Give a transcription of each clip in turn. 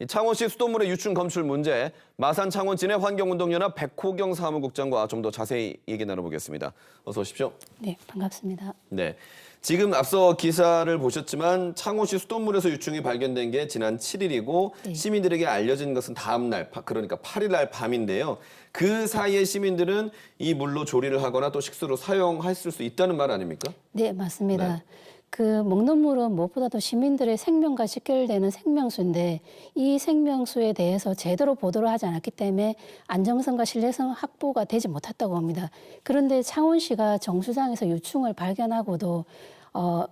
창원시 수돗물의 유충 검출 문제, 마산 창원진의 환경운동연합 백호경 사무국장과 좀 더 자세히 얘기 나눠보겠습니다. 어서 오십시오. 네, 반갑습니다. 네, 지금 앞서 기사를 보셨지만 창원시 수돗물에서 유충이 발견된 게 지난 7일이고 네. 시민들에게 시민들에게 알려진 것은 다음 날, 그러니까 8일 날 밤인데요. 그 사이에 시민들은 이 물로 조리를 하거나 또 식수로 사용했을 수 있다는 말 아닙니까? 네, 맞습니다. 네. 그 먹는 물은 무엇보다도 시민들의 생명과 직결되는 생명수인데 이 생명수에 대해서 제대로 보도를 하지 않았기 때문에 안정성과 신뢰성 확보가 되지 못했다고 봅니다. 그런데 창원시가 정수장에서 유충을 발견하고도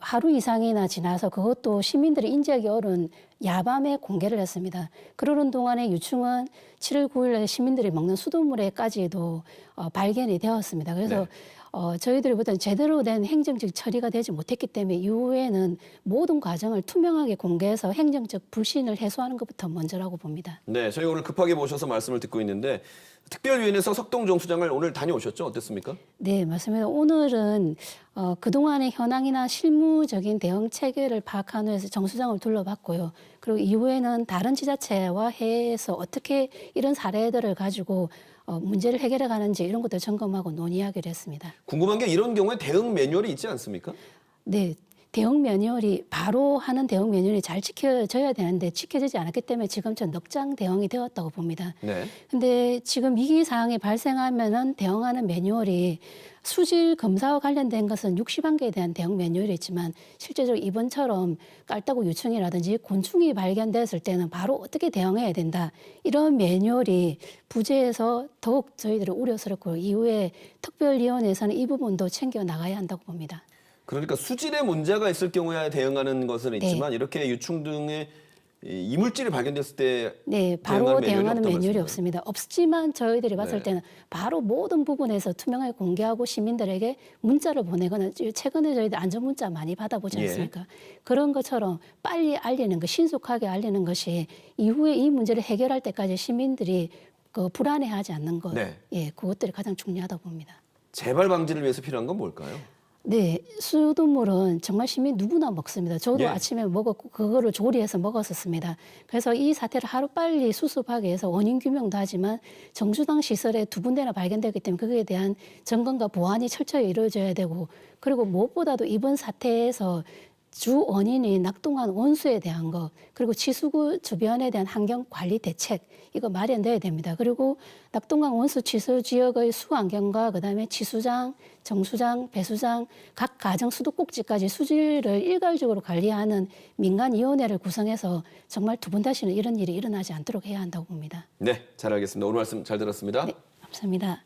하루 이상이나 지나서 그것도 시민들이 인지하기 어려운 야밤에 공개를 했습니다. 그러는 동안에 유충은 7월 9일에 시민들이 먹는 수돗물에까지도 발견이 되었습니다. 그래서 네. 저희들이 보다 제대로 된 행정적 처리가 되지 못했기 때문에 이후에는 모든 과정을 투명하게 공개해서 행정적 불신을 해소하는 것부터 먼저라고 봅니다. 네, 저희 오늘 급하게 모셔서 말씀을 듣고 있는데 특별위원회에서 석동정수장을 오늘 다녀오셨죠? 어땠습니까? 네, 맞습니다. 오늘은 그동안의 현황이나 실무적인 대응 체계를 파악한 후에서 정수장을 둘러봤고요. 그리고 이후에는 다른 지자체와 해외에서 어떻게 이런 사례들을 가지고 문제를 해결해 가는지 이런 것들 점검하고 논의하기로 했습니다. 궁금한 게 이런 경우에 대응 매뉴얼이 있지 않습니까? 네. 대응 매뉴얼이 바로 하는 대응 매뉴얼이 잘 지켜져야 되는데 지켜지지 않았기 때문에 지금처럼 넉장 대응이 되었다고 봅니다. 네. 근데 지금 위기 사항이 발생하면은 대응하는 매뉴얼이 수질 검사와 관련된 것은 60한개에 대한 대응 매뉴얼이 있지만 실제적으로 이번처럼 깔따구 유충이라든지 곤충이 발견됐을 때는 바로 어떻게 대응해야 된다. 이런 매뉴얼이 부재해서 더욱 저희들이 우려스럽고 이후에 특별위원회에서는 이 부분도 챙겨 나가야 한다고 봅니다. 그러니까 수질에 문제가 있을 경우에 대응하는 것은 있지만 이렇게 유충 등의 이물질이 발견됐을 때 네, 바로 대응하는 매뉴얼이 말씀인가요? 없습니다. 없지만 저희들이 봤을 네. 때는 바로 모든 부분에서 투명하게 공개하고 시민들에게 문자를 보내거나 최근에 저희들 안전 문자 많이 받아보지 예. 않습니까? 그런 것처럼 빨리 알리는 것, 신속하게 알리는 것이 이후에 이 문제를 해결할 때까지 시민들이 불안해하지 않는 것, 네. 예, 그것들이 가장 중요하다고 봅니다. 재발 방지를 위해서 필요한 건 뭘까요? 네, 수돗물은 정말 시민 누구나 먹습니다. 저도 예. 아침에 먹었고 그거를 조리해서 먹었었습니다. 그래서 이 사태를 하루빨리 수습하기 위해서 원인 규명도 하지만 정수당 시설에 두 군데나 발견되기 때문에 그거에 대한 점검과 보완이 철저히 이루어져야 되고 그리고 무엇보다도 이번 사태에서 주 원인이 낙동강 원수에 대한 것 그리고 치수구 주변에 대한 환경 관리 대책 이거 마련돼야 됩니다. 그리고 낙동강 원수 치수 지역의 수환경과 그다음에 치수장, 정수장, 배수장 각 가정 수도꼭지까지 수질을 일괄적으로 관리하는 민간위원회를 구성해서 정말 두 번 다시는 이런 일이 일어나지 않도록 해야 한다고 봅니다. 네, 잘 알겠습니다. 오늘 말씀 잘 들었습니다. 네, 감사합니다.